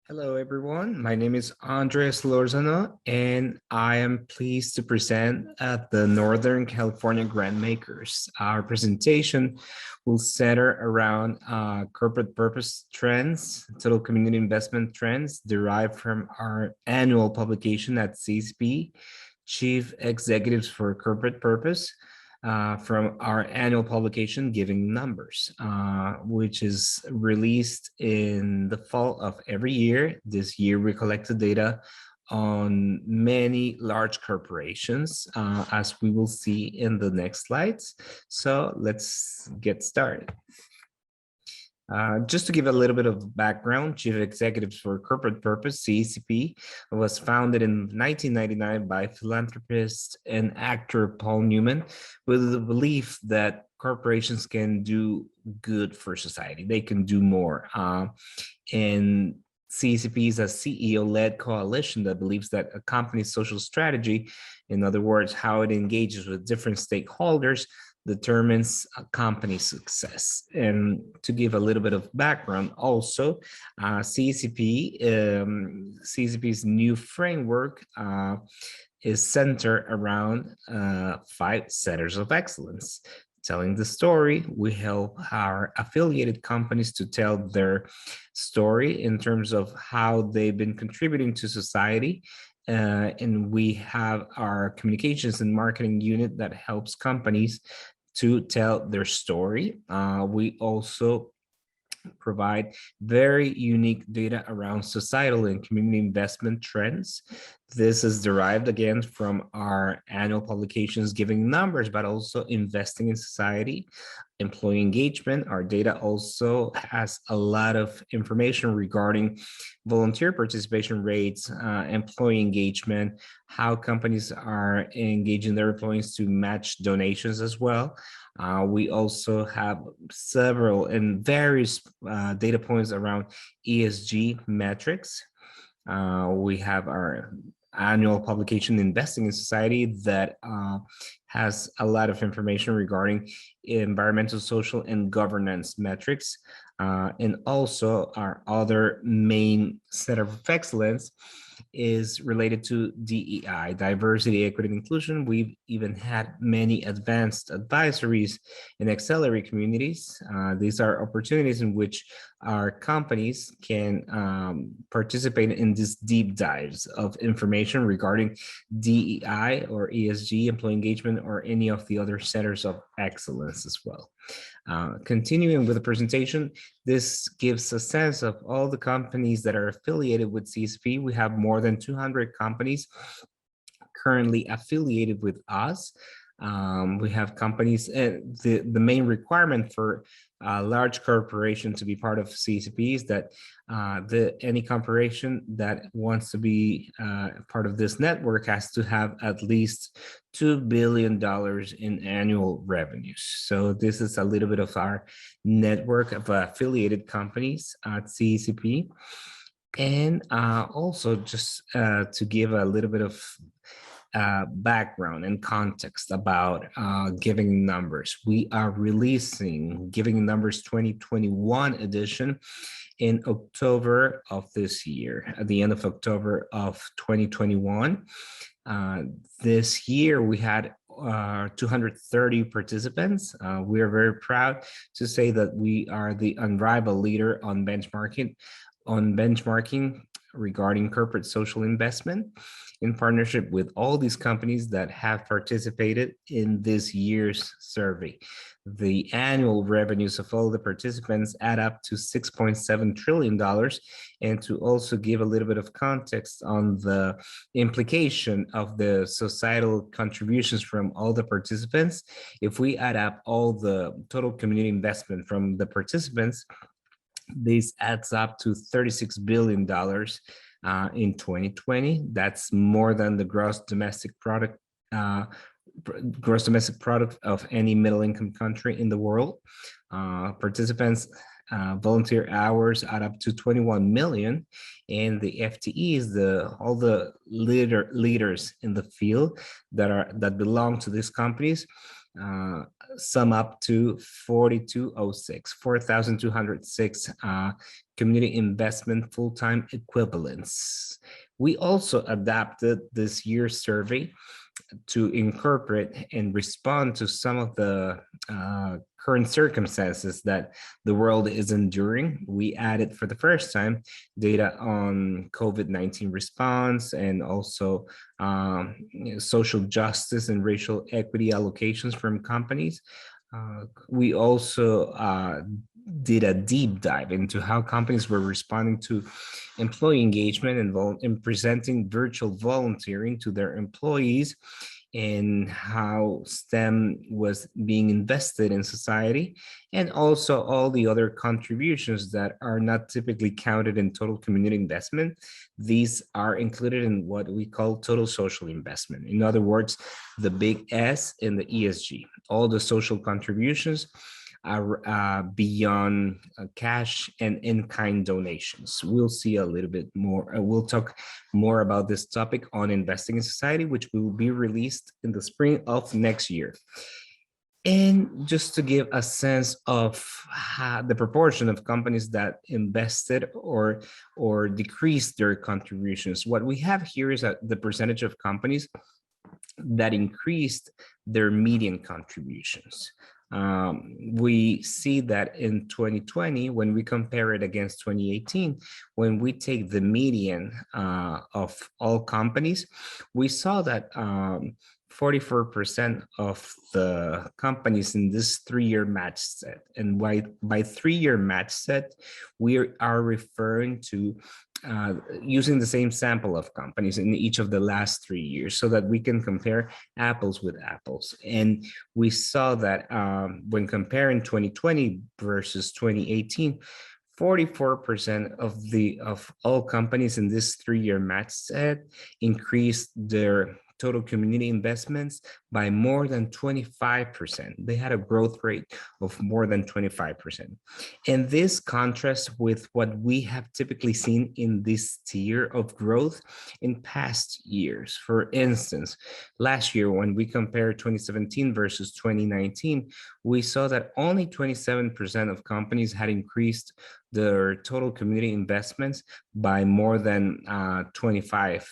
Hello, everyone. My name is Andres Lorzano, and I am pleased to present at the Northern California Grantmakers. Our presentation will center around corporate purpose trends, total community investment trends derived from our annual publication at CECP, Chief Executives for Corporate Purpose, from our annual publication, Giving Numbers, which is released in the fall of every year. This year, we collected data on many large corporations, as we will see in the next slides. So let's get started. Just to give a little bit of background, Chief Executives for Corporate Purpose, CECP, was founded in 1999 by philanthropist and actor Paul Newman with the belief that corporations can do good for society. They can do more. And CECP is a CEO-led coalition that believes that a company's social strategy, in other words, how it engages with different stakeholders, determines a company's success. And to give a little bit of background also, CECP's new framework is centered around 5 centers of excellence. Telling the story, we help our affiliated companies to tell their story in terms of how they've been contributing to society. And we have our communications and marketing unit that helps companies to tell their story. We also provide very unique data around societal and community investment trends. This is derived again from our annual publications, Giving Numbers, but also Investing in Society, employee engagement. Our data also has a lot of information regarding volunteer participation rates, employee engagement, how companies are engaging their employees to match donations as well. We also have several and various data points around ESG metrics. We have our annual publication, Investing in Society, that has a lot of information regarding environmental, social, and governance metrics. And also our other main center of excellence is related to DEI, diversity, equity, and inclusion. We've even had many advanced advisories in accelerate communities. These are opportunities in which our companies can participate in these deep dives of information regarding DEI or ESG, employee engagement, or any of the other centers of excellence as well. Continuing with the presentation, this gives a sense of all the companies that are affiliated with CECP. We have more than 200 companies currently affiliated with us. We have companies, the main requirement for a large corporation to be part of CECP is that any corporation that wants to be part of this network has to have at least $2 billion in annual revenues. So this is a little bit of our network of affiliated companies at CECP. And also just to give a little bit of background and context about Giving Numbers. We are releasing Giving Numbers 2021 edition in October of this year, at the end of October of 2021. This year we had 230 participants. We are very proud to say that we are the unrivaled leader on benchmarking regarding corporate social investment, in partnership with all these companies that have participated in this year's survey. The annual revenues of all the participants add up to $6.7 trillion. And to also give a little bit of context on the implication of the societal contributions from all the participants, if we add up all the total community investment from the participants, this adds up to $36 billion in 2020. That's more than the gross domestic product of any middle-income country in the world. Participants volunteer hours add up to 21 million, and the FTEs, all the leaders in the field that belong to these companies, sum up to 4,206 community investment full-time equivalents. We adapted this year's survey to incorporate and respond to some of the current circumstances that the world is enduring. We added for the first time data on COVID-19 response and also social justice and racial equity allocations from companies. We also did a deep dive into how companies were responding to employee engagement and presenting virtual volunteering to their employees, and how STEM was being invested in society, and also all the other contributions that are not typically counted in total community investment. These are included in what we call total social investment. In other words, the big S in the ESG, all the social contributions are beyond cash and in-kind donations. We'll see a little bit more. We'll talk more about this topic on investing in society, which will be released in the spring of next year. And just to give a sense of the proportion of companies that invested or decreased their contributions, what we have here is the percentage of companies that increased their median contributions. We see that in 2020, when we compare it against 2018, when we take the median of all companies, we saw that 44% of the companies in this 3-year match set. And by 3-year match set, we are referring to using the same sample of companies in each of the last 3 years so that we can compare apples with apples. And we saw that when comparing 2020 versus 2018, 44% of all companies in this 3-year match set increased their total community investments by more than 25%. They had a growth rate of more than 25%. And this contrasts with what we have typically seen in this tier of growth in past years. For instance, last year, when we compared 2017 versus 2019, we saw that only 27% of companies had increased their total community investments by more than 25%.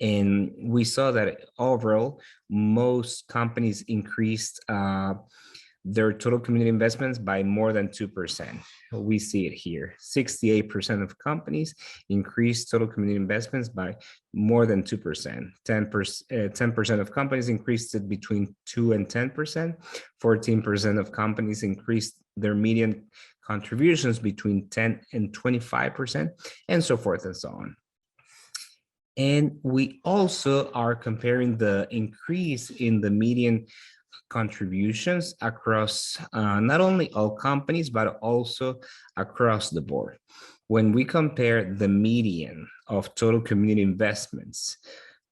And we saw that overall, most companies increased their total community investments by more than 2%. We see it here. 68% of companies increased total community investments by more than 2%. 10% of companies increased it between 2 and 10%. 14% of companies increased their median contributions between 10 and 25%, and so forth and so on. And we also are comparing the increase in the median contributions across not only all companies, but also across the board. When we compare the median of total community investments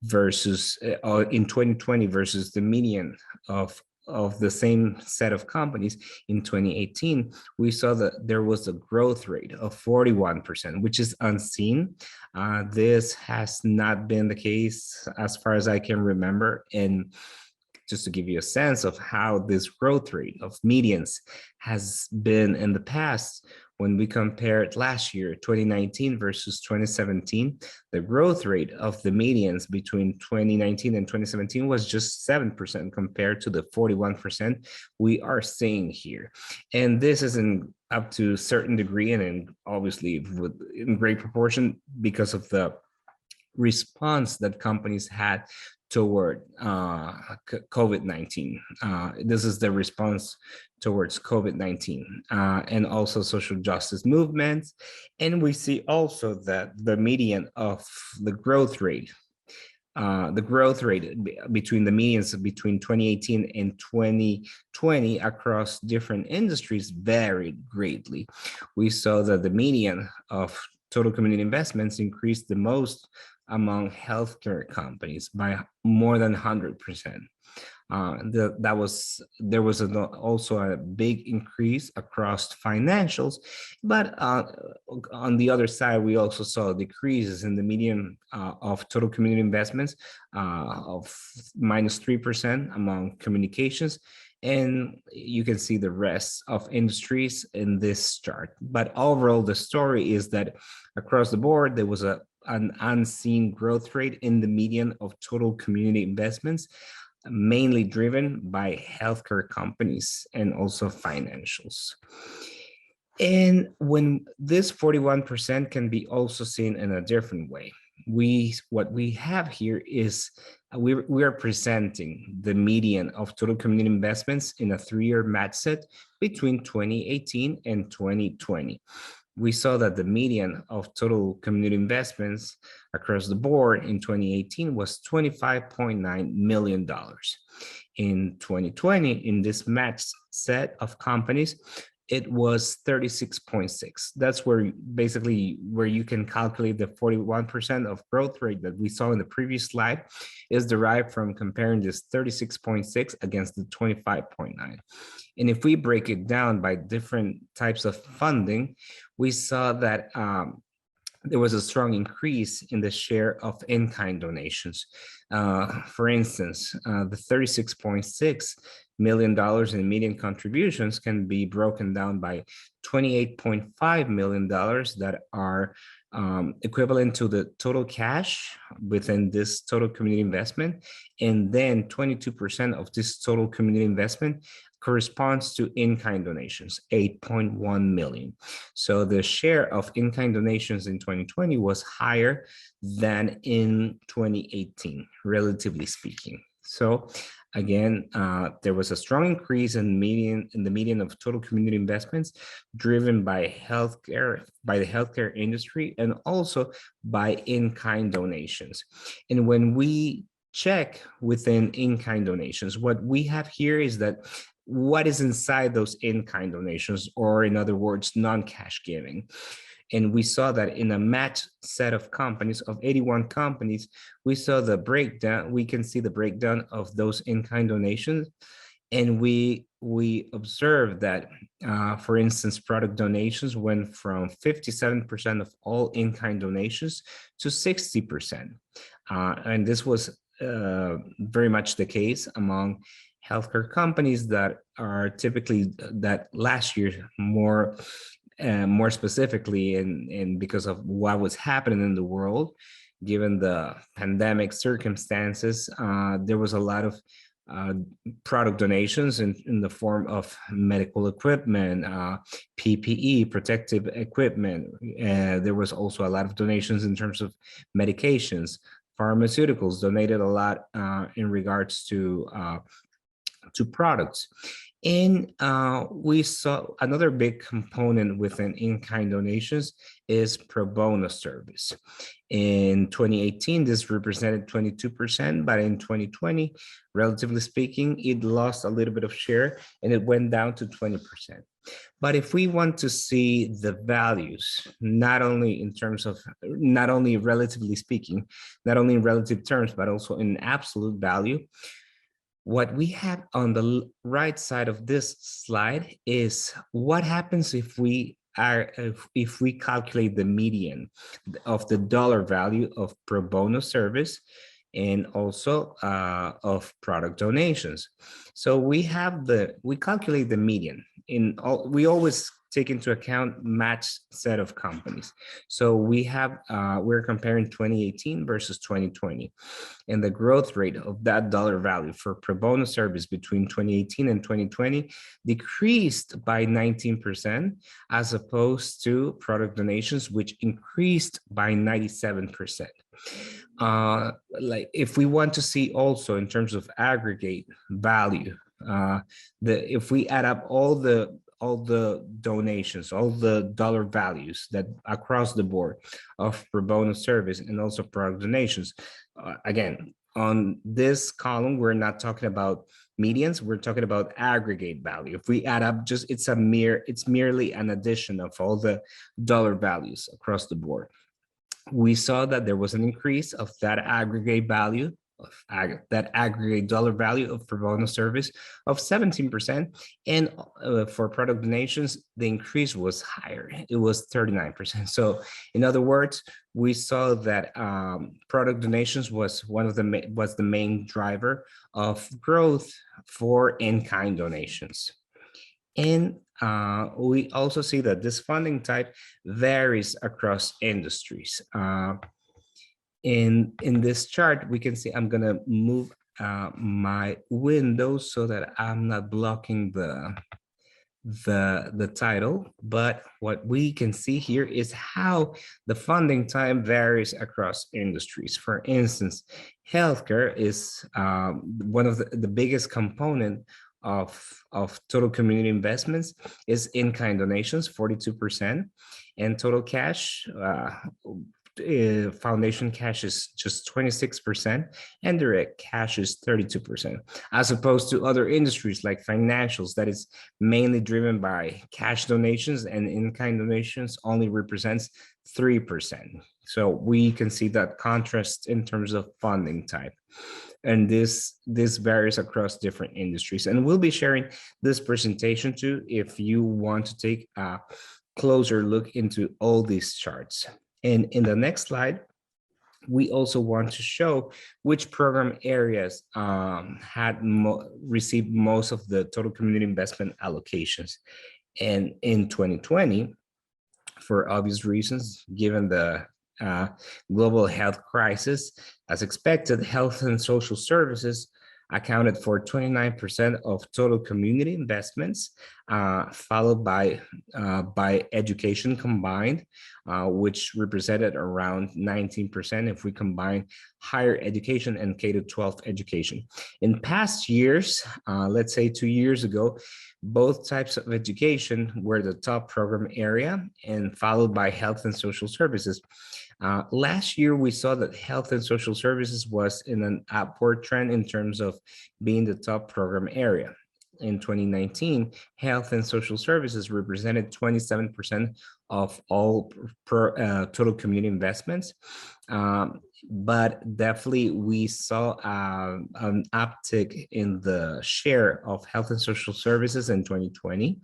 versus in 2020 versus the median of the same set of companies in 2018, we saw that there was a growth rate of 41%, which is unseen. This has not been the case as far as I can remember. And just to give you a sense of how this growth rate of medians has been in the past, when we compared last year, 2019 versus 2017, the growth rate of the medians between 2019 and 2017 was just 7% compared to the 41% we are seeing here. And this is up to a certain degree and obviously in great proportion because of the response that companies had toward COVID-19. This is the response towards COVID-19 and also social justice movements. And we see also that the median of the growth rate between the medians between 2018 and 2020 across different industries varied greatly. We saw that the median of total community investments increased the most among healthcare companies by more than 100%. There was also a big increase across financials, but on the other side, we also saw decreases in the median of total community investments of -3% among communications. And you can see the rest of industries in this chart. But overall, the story is that across the board, there was an unseen growth rate in the median of total community investments, mainly driven by healthcare companies and also financials. And when this 41% can be also seen in a different way. What we have here is we are presenting the median of total community investments in a 3-year match set between 2018 and 2020. We saw that the median of total community investments across the board in 2018 was $25.9 million. In 2020, in this matched set of companies, it was 36.6. That's where basically where you can calculate the 41% of growth rate that we saw in the previous slide is derived from comparing this 36.6 against the 25.9. And if we break it down by different types of funding, we saw that there was a strong increase in the share of in-kind donations. For instance, the $36.6 million in median contributions can be broken down by $28.5 million that are equivalent to the total cash within this total community investment. And then 22% of this total community investment corresponds to in-kind donations, 8.1 million. So the share of in-kind donations in 2020 was higher than in 2018, relatively speaking. So again, there was a strong increase in the median of total community investments driven by the healthcare industry, and also by in-kind donations. And when we check within in-kind donations, what we have here is that what is inside those in-kind donations, or in other words, non-cash giving. And we saw that in a matched set of companies, of 81 companies, we saw the breakdown. We can see the breakdown of those in-kind donations. And we observed that, for instance, product donations went from 57% of all in-kind donations to 60%. And this was very much the case among healthcare companies that are typically that last year more specifically, and because of what was happening in the world, given the pandemic circumstances, there was a lot of product donations in the form of medical equipment, PPE, protective equipment. There was also a lot of donations in terms of medications. Pharmaceuticals donated a lot in regards to products. And we saw another big component within in-kind donations is pro bono service. In 2018, this represented 22%, but in 2020, relatively speaking, it lost a little bit of share and it went down to 20%. But if we want to see the values, not only relatively speaking, not only in relative terms, but also in absolute value, what we have on the right side of this slide is what happens if we calculate the median of the dollar value of pro bono service and also of product donations. So we calculate the median. We always take into account matched set of companies. So we're comparing 2018 versus 2020. And the growth rate of that dollar value for pro bono service between 2018 and 2020 decreased by 19%, as opposed to product donations, which increased by 97%. Like if we want to see also in terms of aggregate value, if we add up all the donations, all the dollar values that across the board of pro bono service and also product donations, again, on this column, we're not talking about medians, we're talking about aggregate value. If we add up, it's merely an addition of all the dollar values across the board. We saw that there was an increase of that aggregate value that aggregate dollar value of pro bono service of 17%. And for product donations, the increase was higher. It was 39%. So in other words, we saw that product donations was the main driver of growth for in-kind donations. And we also see that this funding type varies across industries. In this chart, we can see, I'm gonna move my window so that I'm not blocking the title, but what we can see here is how the funding time varies across industries. For instance, healthcare is one of the biggest component of total community investments is in-kind donations, 42%, and total cash, foundation cash is just 26%, and direct cash is 32%, as opposed to other industries like financials that is mainly driven by cash donations, and in-kind donations only represents 3%. So we can see that contrast in terms of funding type. And this varies across different industries. And we'll be sharing this presentation too if you want to take a closer look into all these charts. And in the next slide, we also want to show which program areas received most of the total community investment allocations. And in 2020, for obvious reasons, given the global health crisis, as expected, health and social services accounted for 29% of total community investments, followed by education combined, which represented around 19% if we combine higher education and K-12 education. In past years, let's say 2 years ago, both types of education were the top program area, and followed by health and social services. Last year, we saw that health and social services was in an upward trend in terms of being the top program area. In 2019, health and social services represented 27% of all total community investments. But definitely we saw an uptick in the share of health and social services in 2020.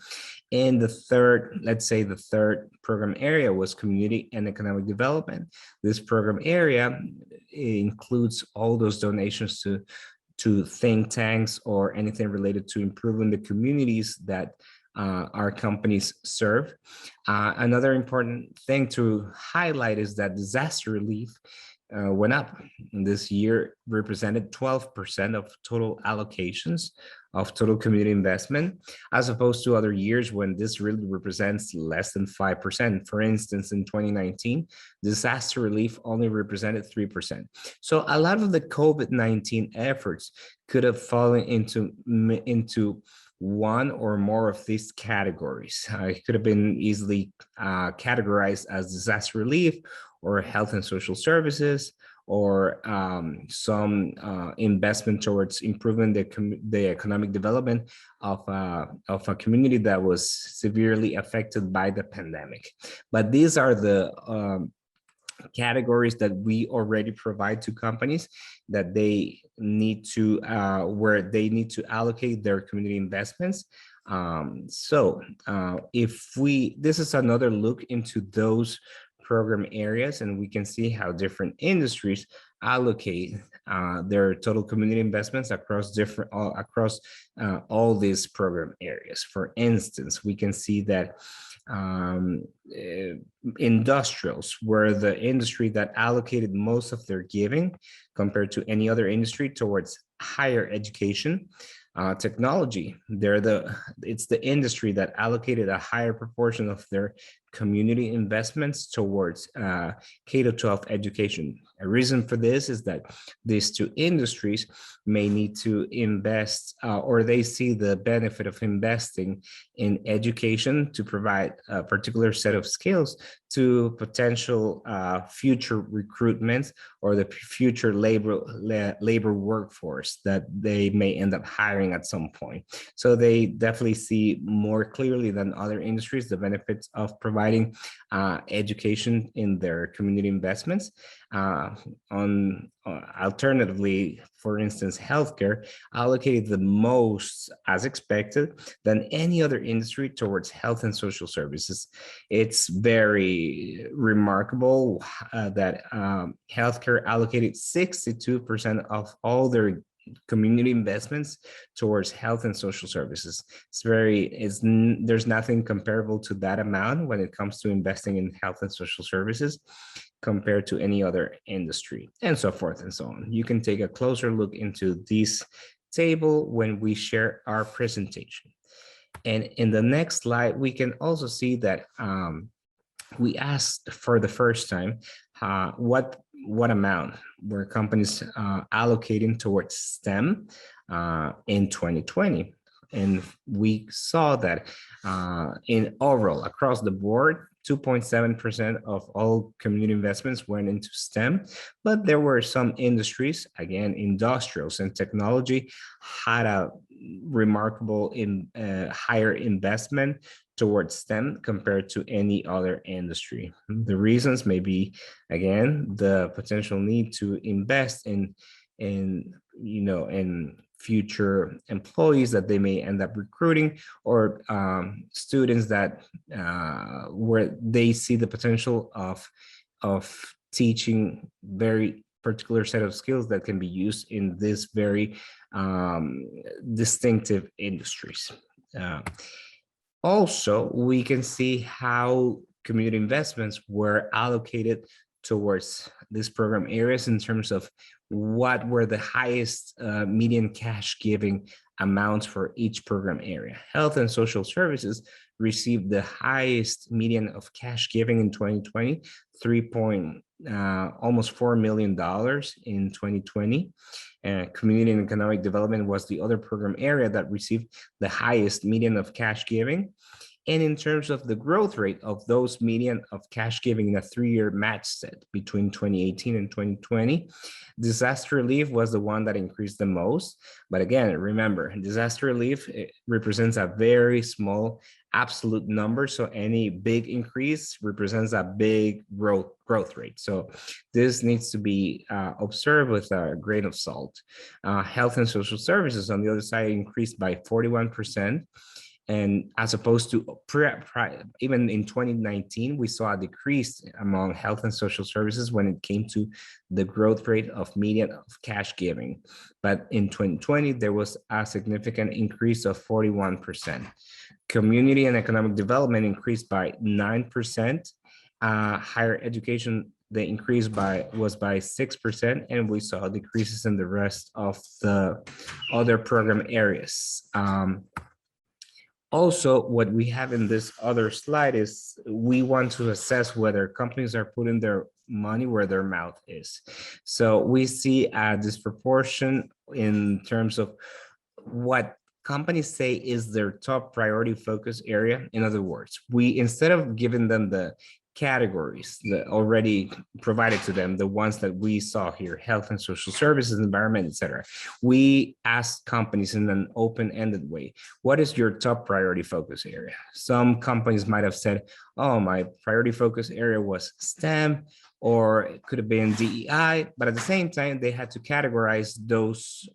And the third, let's say the third program area was community and economic development. This program area includes all those donations to think tanks or anything related to improving the communities that our companies serve. Another important thing to highlight is that disaster relief went up. This year represented 12% of total allocations of total community investment, as opposed to other years when this really represents less than 5%. For instance, in 2019, disaster relief only represented 3%. So a lot of the COVID-19 efforts could have fallen into one or more of these categories. It could have been easily categorized as disaster relief or health and social services, or some investment towards improving the economic development of a community that was severely affected by the pandemic. But these are the categories that we already provide to companies that they need to, where they need to allocate their community investments. This is another look into those program areas, and we can see how different industries allocate their total community investments across all these program areas. For instance, we can see that industrials were the industry that allocated most of their giving compared to any other industry towards higher education. Technology, it's the industry that allocated a higher proportion of their community investments towards K-12 education. A reason for this is that these two industries may need to invest, or they see the benefit of investing in education to provide a particular set of skills to potential future recruitments or the future labor workforce that they may end up hiring at some point. So they definitely see more clearly than other industries the benefits of providing providing education in their community investments. Alternatively, for instance, healthcare allocated the most, as expected, than any other industry towards health and social services. It's very remarkable that healthcare allocated 62% of all their community investments towards health and social services. There's nothing comparable to that amount when it comes to investing in health and social services compared to any other industry, and so forth and so on. You can take a closer look into this table when we share our presentation. And in the next slide, we can also see that we asked for the first time what amount were companies allocating towards STEM in 2020. And we saw that in overall, across the board, 2.7% of all community investments went into STEM, but there were some industries, again, industrials and technology, had a remarkable higher investment towards STEM compared to any other industry. The reasons may be, again, the potential need to invest in future employees that they may end up recruiting, or students that where they see the potential of teaching very particular set of skills that can be used in this very distinctive industries. Also, we can see how community investments were allocated towards this program areas in terms of what were the highest median cash giving amounts for each program area. Health and social services received the highest median of cash giving in 2020, almost $4 million in 2020. Community and economic development was the other program area that received the highest median of cash giving. And in terms of the growth rate of those median of cash giving in a 3-year match set between 2018 and 2020, disaster relief was the one that increased the most. But again, remember, disaster relief represents a very small absolute number. So any big increase represents a big growth rate. So this needs to be observed with a grain of salt. Health and social services, on the other side, increased by 41%. And as opposed to even in 2019, we saw a decrease among health and social services when it came to the growth rate of median of cash giving. But in 2020, there was a significant increase of 41%. Community and economic development increased by 9%. Higher education, the increase was by 6%, and we saw decreases in the rest of the other program areas. Also, what we have in this other slide is we want to assess whether companies are putting their money where their mouth is. So we see a disproportion in terms of what companies say is their top priority focus area. In other words, instead of giving them the categories that already provided to them, the ones that we saw here, health and social services, environment, etc., we ask companies in an open-ended way, what is your top priority focus area? Some companies might have said, oh, my priority focus area was STEM, or it could have been DEI, but at the same time, they had to categorize those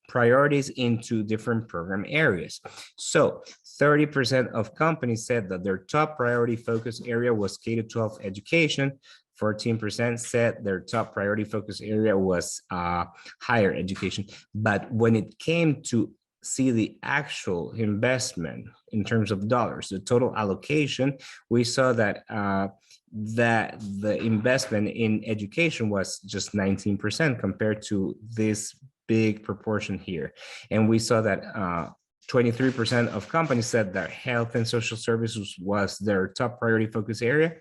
priorities into different program areas. So 30% of companies said that their top priority focus area was K-12 education. 14% said their top priority focus area was higher education. But when it came to see the actual investment in terms of dollars, the total allocation, we saw that that the investment in education was just 19% compared to this big proportion here. And we saw that 23% of companies said that health and social services was their top priority focus area,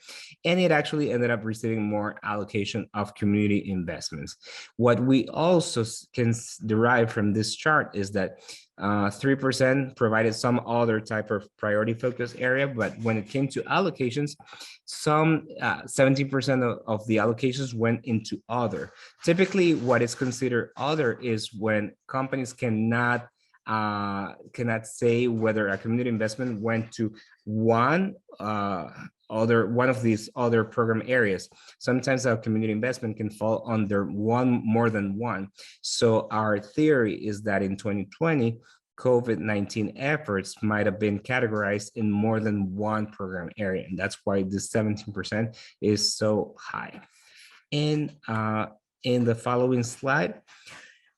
and it actually ended up receiving more allocation of community investments. What we also can derive from this chart is that 3% provided some other type of priority focus area, but when it came to allocations, some 17% of the allocations went into other. Typically, what is considered other is when companies cannot say whether a community investment went to one one of these other program areas. Sometimes our community investment can fall under more than one. So our theory is that in 2020, COVID-19 efforts might have been categorized in more than one program area. And that's why this 17% is so high. And in the following slide,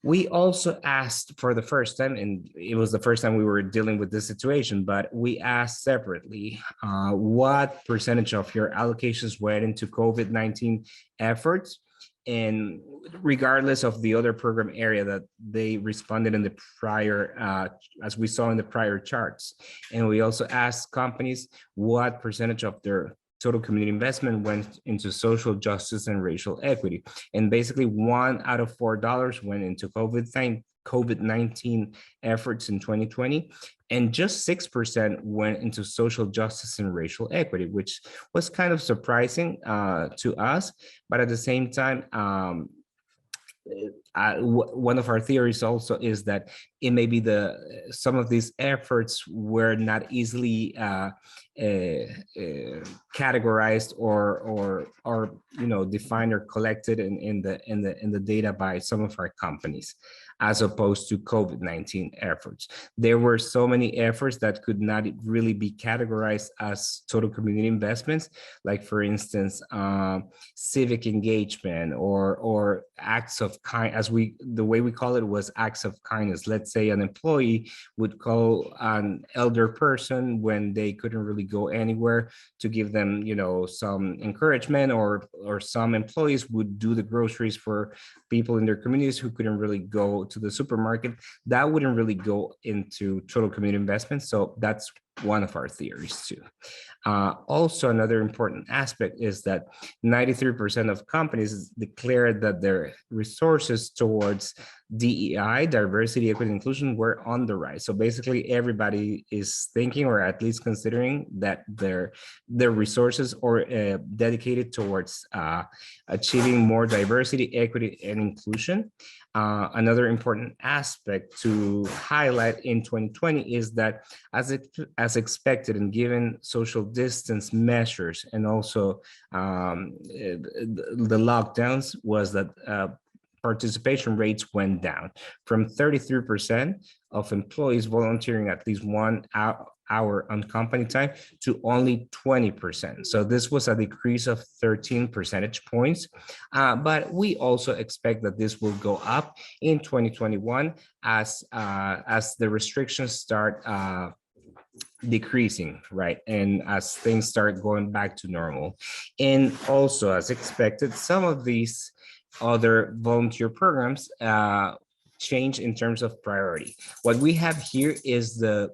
we also asked for the first time, and it was the first time we were dealing with this situation, but we asked separately, what percentage of your allocations went into COVID-19 efforts? And regardless of the other program area that they responded in the prior, as we saw in the prior charts. And we also asked companies what percentage of their total community investment went into social justice and racial equity. And basically $1 out of $4 went into COVID-19 efforts in 2020, and just 6% went into social justice and racial equity, which was kind of surprising to us. But at the same time, one of our theories also is that it may be some of these efforts were not easily categorized or defined or collected in the data by some of our companies, as opposed to COVID-19 efforts. There were so many efforts that could not really be categorized as total community investments, like for instance, civic engagement or acts of kind, the way we call it was acts of kindness. Let's say an employee would call an elder person when they couldn't really go anywhere to give them, some encouragement, or some employees would do the groceries for people in their communities who couldn't really go to the supermarket. That wouldn't really go into total community investment. So that's one of our theories too. Also, another important aspect is that 93% of companies declared that their resources towards DEI, diversity, equity, inclusion, were on the rise. So basically, everybody is thinking, or at least considering, that their resources are dedicated towards achieving more diversity, equity, and inclusion. Another important aspect to highlight in 2020 is that, as expected, and given social distance measures and also the lockdowns, was that participation rates went down from 33% of employees volunteering at least 1 hour on company time to only 20%. So this was a decrease of 13 percentage points. But we also expect that this will go up in 2021 as the restrictions start decreasing, right? And as things start going back to normal. And also, as expected, some of these other volunteer programs change in terms of priority. What we have here is the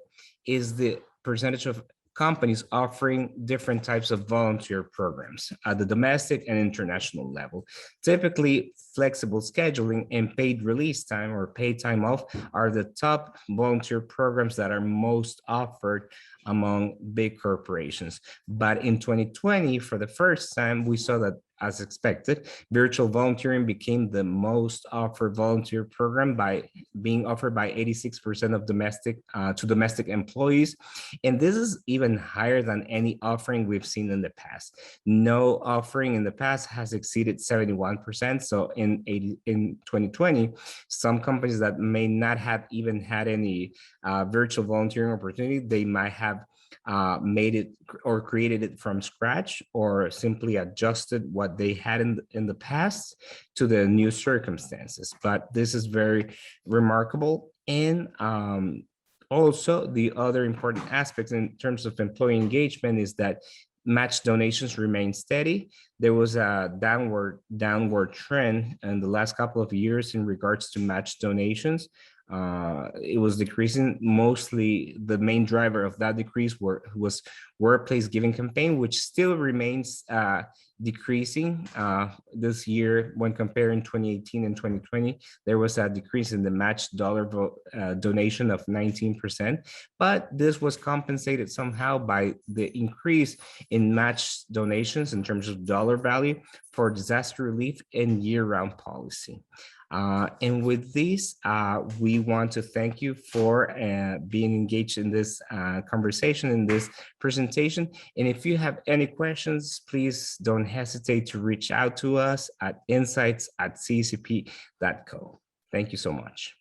percentage of companies offering different types of volunteer programs at the domestic and international level. Typically, flexible scheduling and paid release time or paid time off are the top volunteer programs that are most offered among big corporations. But in 2020, for the first time, we saw that, as expected, virtual volunteering became the most offered volunteer program, by being offered by 86% of domestic employees. And this is even higher than any offering we've seen in the past. No offering in the past has exceeded 71%. So in 2020, some companies that may not have even had any virtual volunteering opportunity, they might have made it or created it from scratch, or simply adjusted what they had in the past to the new circumstances. But this is very remarkable. And also, the other important aspects in terms of employee engagement is that match donations remain steady. There was a downward trend in the last couple of years in regards to match donations. It was decreasing. Mostly the main driver of that decrease was workplace giving campaign, which still remains decreasing. This year, when comparing 2018 and 2020, there was a decrease in the matched dollar donation of 19%, but this was compensated somehow by the increase in matched donations in terms of dollar value for disaster relief and year-round policy. And with this, we want to thank you for being engaged in this conversation, in this presentation. And if you have any questions, please don't hesitate to reach out to us at insights@cecp.co. Thank you so much.